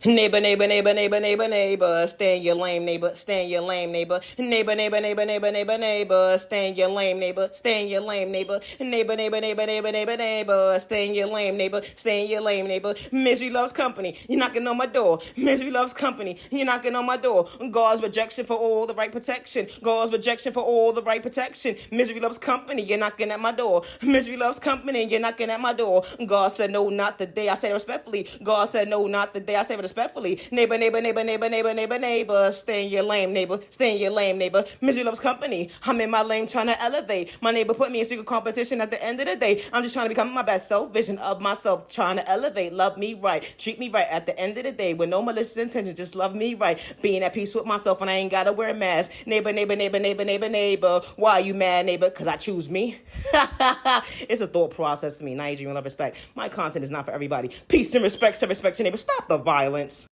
Neighbor, neighbor, neighbor, neighbor, neighbor, neighbor, stay in your lame neighbor, stay in your lame neighbor, neighbor, neighbor, neighbor, neighbor, neighbor, neighbor, stay in your lame neighbor, stay in your lame neighbor, neighbor, neighbor, neighbor, neighbor, neighbor, neighbor, stay in your lame neighbor, stay in your lame neighbor. Misery loves company, you're knocking on my door. Misery loves company, you're knocking on my door. God's rejection for all the right protection. God's rejection for all the right protection. Misery loves company, you're knocking at my door. Misery loves company, you're knocking at my door. God said no, not today. I said it respectfully. God said no, not today. I said it respectfully. Neighbor, neighbor, neighbor, neighbor, neighbor, neighbor, neighbor. Stay in your lame neighbor. Stay in your lame neighbor. Misery loves company. I'm in my lane trying to elevate. My neighbor put me in secret competition at the end of the day. I'm just trying to become my best self. Vision of myself. Trying to elevate. Love me right. Treat me right at the end of the day. With no malicious intention. Just love me right. Being at peace with myself and I ain't gotta wear a mask. Neighbor, neighbor, neighbor, neighbor, neighbor, neighbor. Why are you mad, neighbor? Because I choose me. It's a thought process to me. Now you love respect. My content is not for everybody. Peace and respect. So respect your neighbor. Stop the violence.